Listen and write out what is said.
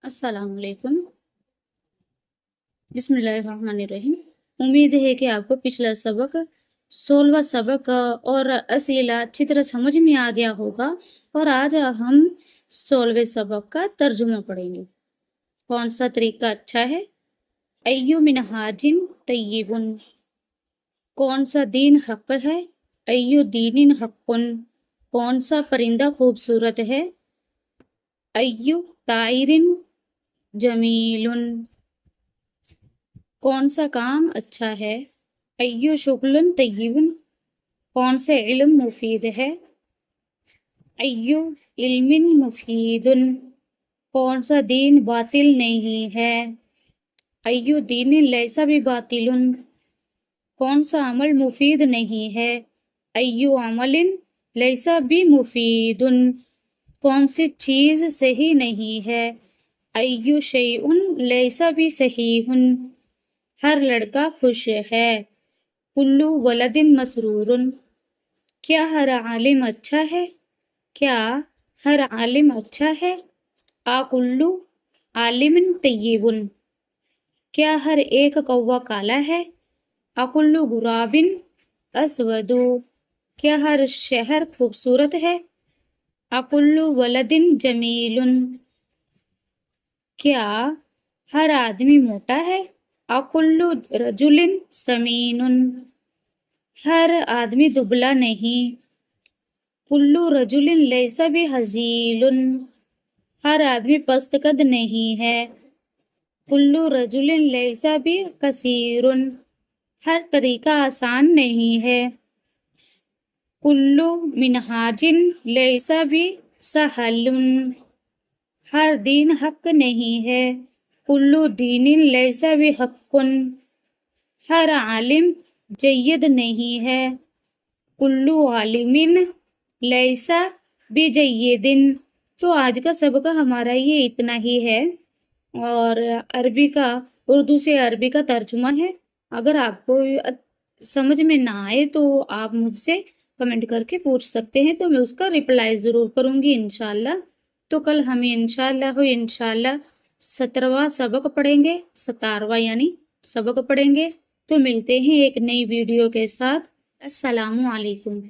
अस्सलाम वालेकुम। बिस्मिल्लाहिर्रहमानिर्रहीम। उम्मीद है कि आपको पिछला सबक 16वां सबक और असीला अच्छी तरह समझ में आ गया होगा। और आज हम 16वें सबक का तर्जुमा पढ़ेंगे। कौन सा तरीका अच्छा है? अय्यु मिन हाजिन तय्यिबुन। कौन सा दीन हक है? अय्यु दीनिन हक्कुन। कौन सा परिंदा खूबसूरत है? अय्यु ताइरिन जमीलुन। कौन सा काम अच्छा है? अय्यु शुगलन तय्यिबुन। कौन से इल्म मुफीद है? अय्यु इल्मिन मुफीदुन। कौन सा दीन बातिल नहीं है? अय्यु दीनिन लैसा भी बातिलुन। कौन सा अमल मुफीद नहीं है? अय्यु अमलिन लैसा भी मुफीदुन। कौन सी चीज सही नहीं है? अय्यु शैउन लैसा भी सहीहुन। हर लड़का खुश है। कुल्लु वलदिन मसरूरुन। क्या हर आलिम अच्छा है? क्या हर आलिम अच्छा है? कुल्लु आलिमिन तय्यिबुन। क्या हर एक कौवा काला है? कुल्लु गुराबिन अस्वदु। क्या हर शहर खूबसूरत है? कुल्लु वलदिन जमीलुन। क्या हर आदमी मोटा है? कुल्लु रजुलिन समीनुन। हर आदमी दुबला नहीं। कुल्लु रजुलिन लैसा भी हजीलुन। हर आदमी पस्त कद नहीं है। कुल्लु रजुलिन लैसा भी कसीरुन। हर तरीका आसान नहीं है। कुल्लु मिनहाजिन लैसा भी सहलुन। हर दीन हक नहीं है। कुल्लु दीनिन लैसा भी हक्कुन। हर आलिम जय्यद नहीं है। कुल्लु आलिमिन लैसा भी जय्यदिन। तो आज का सबक हमारा ये इतना ही है और अरबी का उर्दू से अरबी का तर्जुमा है। अगर आपको समझ में ना आए तो आप मुझसे कमेंट करके पूछ सकते हैं, तो मैं उसका रिप्लाई ज़रूर करूँगी इंशाल्लाह। तो कल हमें इंशाल्लाह 17वां सबक पढ़ेंगे, 17वां यानी सबक पढ़ेंगे। तो मिलते हैं एक नई वीडियो के साथ। अस्सलामु अलैकुम।